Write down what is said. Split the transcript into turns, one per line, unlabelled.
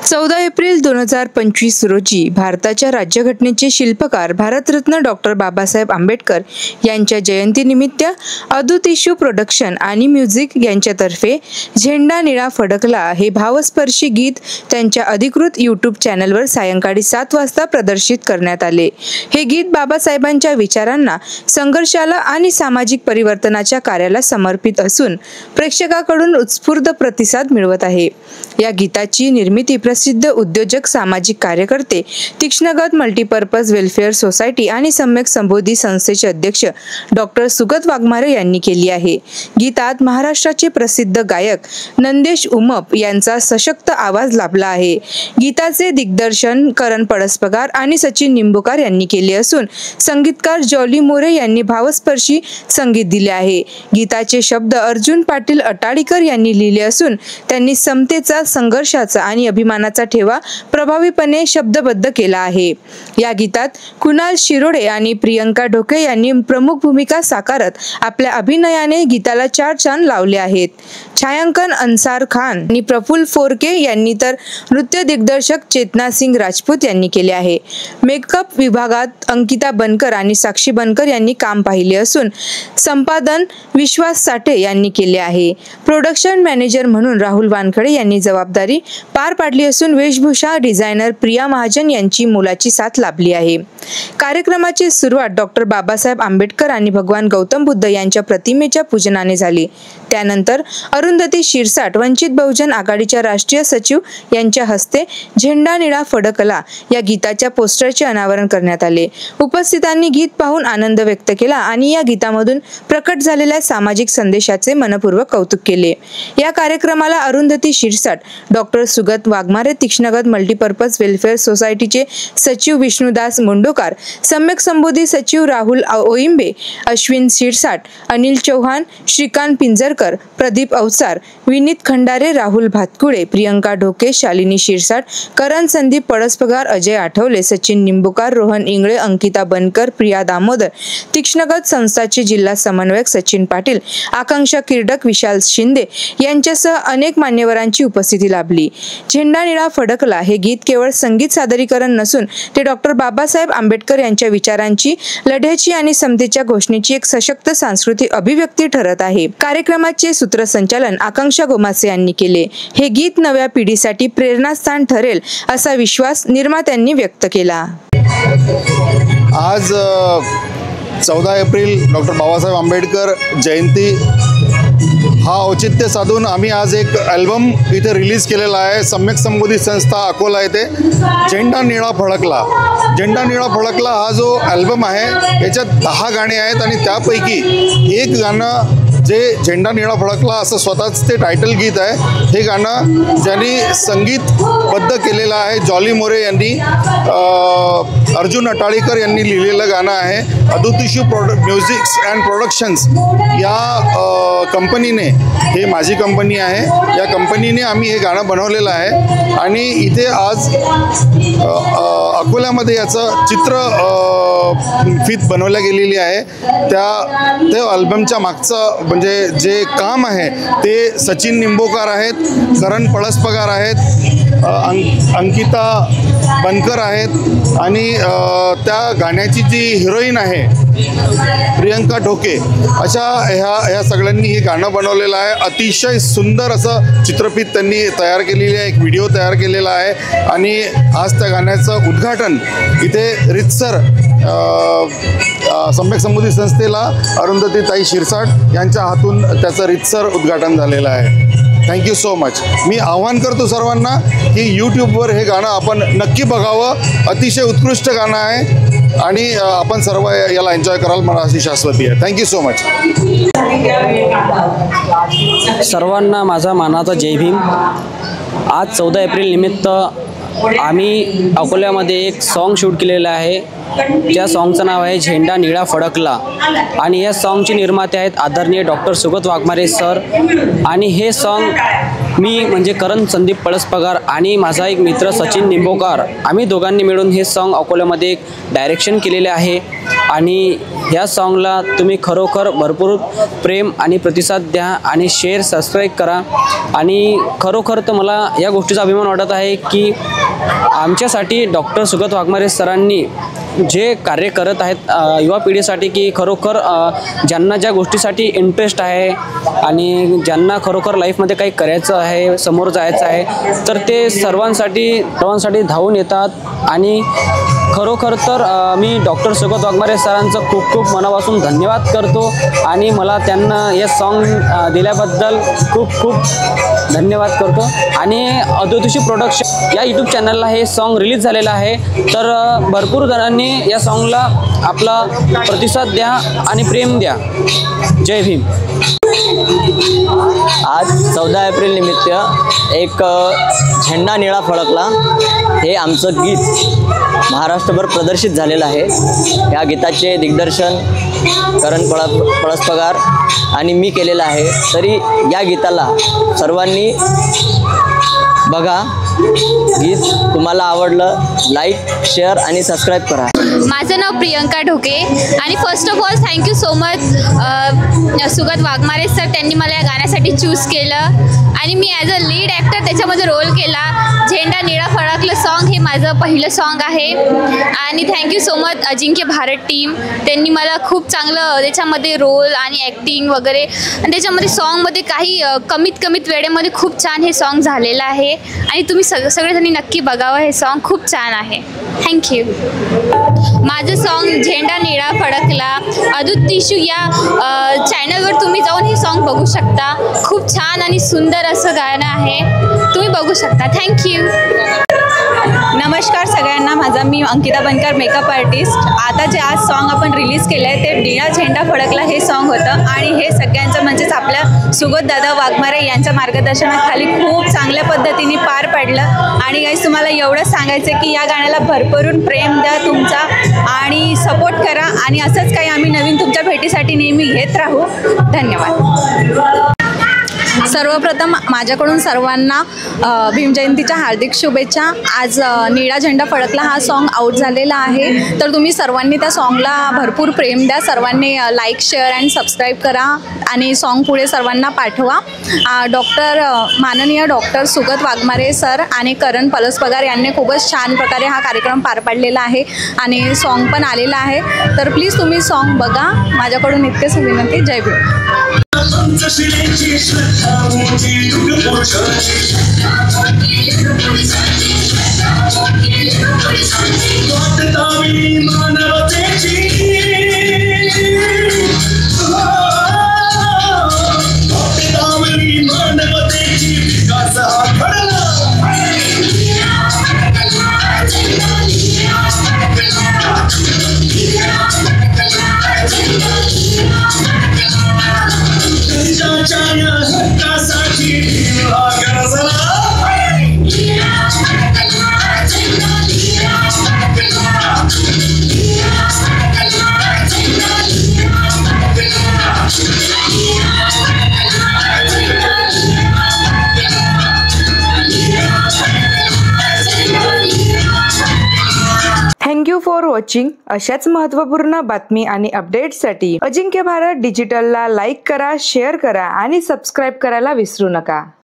14 April 2025 रोजी भारताच्या राज्यघटनेचे शिल्पकार भारतरत्न डॉक्टर बाबासाहेब आंबेडकर यांच्या जयंतीनिमित्त अदूत इशू प्रोडक्शन आणि म्युझिक यांच्यातर्फे झेंडा निळा फडकला हे भावस्पर्शी गीत त्यांच्या अधिकृत यूट्यूब चॅनलवर सायंकाळी 7 वाजता प्रदर्शित करण्यात आले। हे गीत बाबासाहेबांच्या विचारांना, संघर्षाला आणि सामाजिक परिवर्तनाच्या कार्याला समर्पित असून प्रेक्षकांकडून उत्स्फूर्त प्रतिसाद मिळवत आहे। या गीताची निर्मिती प्रसिद्ध उद्योजक, सामाजिक कार्यकर्ते, तीक्ष्णगत मल्टीपर्पज वेलफेअर सोसायटी आणि सम्यक संबोधी संस्थेचे अध्यक्ष डॉक्टर सुगत वाघमारे यांनी केली आहे। गीतात महाराष्ट्राचे प्रसिद्ध गायक नंदेश उमप यांचा सशक्त आवाज लाभला आहे। गीताचे दिग्दर्शन करण पळसपगार आणि सचिन निंबूकर यांनी केले असून संगीतकार जॉली मोरे यांनी भावस्पर्शी संगीत दिले आहे। गीताचे शब्द अर्जुन पाटील अटाळीकर यांनी लिहिले असून त्यांनी समतेचा, संघर्षाचा आणि अभिमानाचा ठेवा प्रभावीपणे शब्दबद्ध केला आहे। या गीतात कुणाल शिरोडे आणि प्रियंका ढोके यांनी प्रमुख भूमिका साकारत आपल्या अभिनयाने गीताला 4 चांद लावले आहेत। छायांकन अन्सार खान आणि प्रफुल्ल फोरके यांनी तर नृत्य दिग्दर्शक चेतना सिंग राजपूत यांनी केले आहे। मेकअप विभागात अंकिता बनकर आणि साक्षी बनकर यांनी काम पाहिले असून संपादन विश्वास साठे यांनी केले आहे। प्रोडक्शन मॅनेजर म्हणून राहुल वानखडे यांनी जबाबदारी पार पाडली असून वेशभूषा डिझायनर प्रिया महाजन यांची मोलाची साथ लाभली आहे। कार्यक्रमाची सुरुवात डॉक्टर बाबासाहेब आंबेडकर आणि भगवान गौतम बुद्ध यांच्या प्रतिमेच्या पूजनाने झाली। त्यानंतर अरुंधती शिरसाट, वंचित बहुजन आघाडीच्या राष्ट्रीय सचिव यांच्या हस्ते झेंडा निळा फडकला या गीताच्या पोस्टरचे अनावरण करण्यात आले। उपस्थितांनी गीत पाहून आनंद व्यक्त केला आणि या गीतामधून प्रकट झालेल्या सामाजिक संदेशाचे मनपूर्वक कौतुक केले। या कार्यक्रमाला अरुंधती शिरसाट, डॉक्टर सुगत वाघमारे, तीक्ष्णगत मल्टीपर्पज वेलफेअर सोसायटीचे सचिव विष्णुदास मुंडोकार, सम्यक संबोधी सचिव राहुल ओइंबे, अश्विन शिरसाट, अनिल चौहान, श्रीकांत पिंजरकर, प्रदीप अवसार, विनीत खंडारे, राहुल भातकुळे, प्रियंका ढोके, शालिनी शिरसाट, करण संदीप पळसपगार, अजय आठवले, सचिन निंबूकर, रोहन इंगळे, अंकिता बनकर, प्रिया दामोदर, तीक्ष्णगत संस्थाचे जिल्हा समन्वयक सचिन पाटील, आकांक्षा किर्डक, विशाल शिंदे यांच्यासह अनेक मान्यवरांची उपस्थिती लाभली। झेंडा निळा फडकला हे गीत केवळ संगीत सादरीकरण नसून ते डॉक्टर बाबासाहेब आंबेडकर यांच्या विचारांची, लढ्याची आणि समतेच्या घोषणेची एक सशक्त सांस्कृतिक अभिव्यक्ती ठरत आहे। कार्यक्रमाचे सूत्रसंचालन आकांक्षा गोमासे यांनी केले। हे गीत नव्या पिढीसाठी प्रेरणास्थान ठरेल असा विश्वास निर्मात्यांनी व्यक्त केला।
आज 14 एप्रिल डॉक्टर बाबासाहेब आंबेडकर जयंती हा औचित्य साधून आम्ही आज एक अल्बम इथे रिलीज केलेला आहे। सम्यक संबोधी संस्था अकोला येथे झेंडा निळा फडकला। झेंडा निळा फडकला हा जो अल्बम आहे याच्यात 10 गाणे आहेत आणि त्यापैकी एक गाणं जे झेंडा निळा फडकला असं स्वतःच ते टायटल गीत आहे। हे गाणं ज्यांनी संगीतबद्ध केलेलं आहे जॉली मोरे यांनी, अर्जुन अटाळीकर यांनी लिहिलेलं गाणं आहे। अदूत इशू म्युझिक्स अँड प्रोडक्शन्स या कंपनीने, हे माझी कंपनी आहे, या कंपनीने आम्ही हे गाणं बनवलेलं आहे आणि इथे आज अकोल्यामध्ये याचं चित्र फित बनवल्या गेलेली आहे। त्या अल्बमच्या मागचं म्हणजे जे काम आहे ते सचिन निंबूकर आहेत, करण पळसपगार आहेत, अंकिता बनकर आहेत आणि त्या गाण्याची जी हिरोईन आहे प्रियंका ढोके, अशा ह्या सगळ्यांनी हे गाणं बनवलेलं आहे। अतिशय सुंदर असं चित्रफित त्यांनी तयार केलेली आहे, एक व्हिडिओ तयार केलेला आहे आणि आज त्या गाण्याचं उद्घाटन इथे रितसर सम्यक संबोधी संस्थेला अरुंधती ताई शिरसाट यांच्या हातून त्याचं रितसर उद्घाटन झालेलं आहे। Thank you so much. मी आवाहन करतो सर्वांना की यूट्यूबवर हे गाणं आपण नक्की बघावं। अतिशय उत्कृष्ट गाणं आहे आणि आपण सर्व याला एन्जॉय कराल, मला अशी शाश्वती आहे। Thank you so much.
सर्वांना माझा मानाचा जय भीम। आज 14 एप्रिल निमित्त आम्ही अकोल्यामध्ये एक सॉन्ग शूट केलेलं आहे। त्या सॉन्गचं नाव आहे झेंडा निळा फडकला आणि या सॉन्गचे निर्माते आहेत आदरणीय डॉक्टर सुगत वाघमारे सर। आणि हे सॉन्ग मी म्हणजे करण संदीप पळसपगार आणि माझा एक मित्र सचिन निंबूकर, आम्ही दोघांनी मिळून हे सॉन्ग अकोल्यामध्ये एक डायरेक्शन केलेले आहे। आणि ह्या सॉन्गला तुम्ही खरोखर भरपूर प्रेम आणि प्रतिसाद द्या आणि शेअर सबस्क्राईब करा. आणि खरोखर तर मला या गोष्टीचा अभिमान वाटत आहे की आमच्यासाठी डॉक्टर सुगत वाघमारे सरांनी जे कार्य करत आहेत युवा पिढीसाठी, की खरोखर ज्यांना ज्या गोष्टीसाठी इंटरेस्ट आहे आणि ज्यांना खरोखर लाईफमध्ये काही करायचं आहे, समोर जायचं आहे, तर ते सर्वांसाठी धावून येतात. आणि खरोखर तर मी डॉक्टर सुगत वाघमारे सरांचं खूप खूप मनापासून धन्यवाद करतो आणि मला त्यांना हे सॉन्ग दिल्याबद्दल खूप खूप धन्यवाद करतो. आणि अदोतीशी प्रोडक्शन या यूट्यूब चॅनलला हे सॉन्ग रिलीज झालेलं आहे, तर भरपूर जणांनी या सॉन्गला आपला प्रतिसाद द्या आणि प्रेम द्या. जय भीम.
आज 14 एप्रिल निमित्त एक झेंडा निळा फडकला हे आमचं गीत महाराष्ट्रभर प्रदर्शित झालेलं आहे. या गीताचे दिग्दर्शन करण पळसपगार आणि मी केलेलं आहे. तरी या गीताला सर्वांनी बघा. गीत तुम्हाला आवडलं लाईक शेअर आणि सबस्क्राईब करा.
माझं नाव प्रियंका ढोके आणि first of all thank you so much सुगत वाघमारे सर, त्यांनी मला या गाण्यासाठी चूज केलं आणि मी ॲज अ लीड ॲक्टर त्याच्यामध्ये रोल केला. झेंडा निळा फडकलं सॉन्ग हे माझं पहिलं सॉन्ग आहे. आणि थँक्यू सो मच अजिंक्य भारत टीम, त्यांनी मला खूप चांगलं त्याच्यामध्ये रोल आणि ॲक्टिंग वगैरे, आणि त्याच्यामध्ये सॉन्गमध्ये काही कमीत वेळेमध्ये खूप छान हे सॉन्ग झालेलं आहे. आणि तुम्ही सगळेजणी नक्की बघावं, हे सॉन्ग खूप छान आहे. थँक्यू. माझं सॉन्ग झेंडा निळा फडकला अदूत टिशू या चॅनलवर तुम्ही जाऊन हे सॉन्ग बघू शकता. खूप छान आणि सुंदर असं गाणं आहे, तुम्ही बघू शकता. थँक्यू.
नमस्कार सगळ्यांना, मी अंकिता बनकर, मेकअप आर्टिस्ट. आता जे आज सॉन्ग आपण रिलीज केलं आहे ते निळा झेंडा फडकला हे सॉन्ग होतं आणि हे सगळ्यांचं म्हणजेच आपल्या सुगतदादा वाघमारे यांच्या मार्गदर्शनाखाली खूप चांगल्या पद्धतीने पार पडलं. आणि गाईस तुम्हाला एवढंच सांगायचं आहे की या गाण्याला भरभरून प्रेम द्या तुमचा आणि सपोर्ट करा आणि असंच काही आम्ही नवीन तुमच्या भेटीसाठी नेहमी घेत राहू. धन्यवाद.
सर्वप्रथम माझ्याकडून सर्वांना भीमजयंतीच्या हार्दिक शुभेच्छा. आज निळा झेंडा फडकला हा सॉन्ग आउट झालेला आहे, तर तुम्ही सर्वांनी त्या सॉन्गला भरपूर प्रेम द्या. सर्वांनी लाईक शेअर अँड सबस्क्राईब करा आणि सॉन्ग पुढे सर्वांना पाठवा. माननीय डॉक्टर सुगत वाघमारे सर आणि करण पळसपगार यांनी खूपच छान प्रकारे हा कार्यक्रम पार पाडलेला आहे आणि सॉन्ग पण आलेला आहे. तर प्लीज तुम्ही सॉन्ग बघा. माझ्याकडून इतकेच विनंती. जय भीम.
Thank you for watching. अशाच महत्त्वपूर्ण बातमी आणि अपडेट्ससाठी अजिंक्य भारत डिजिटलला लाईक करा, शेअर करा आणि सबस्क्राईब करायला विसरू नका.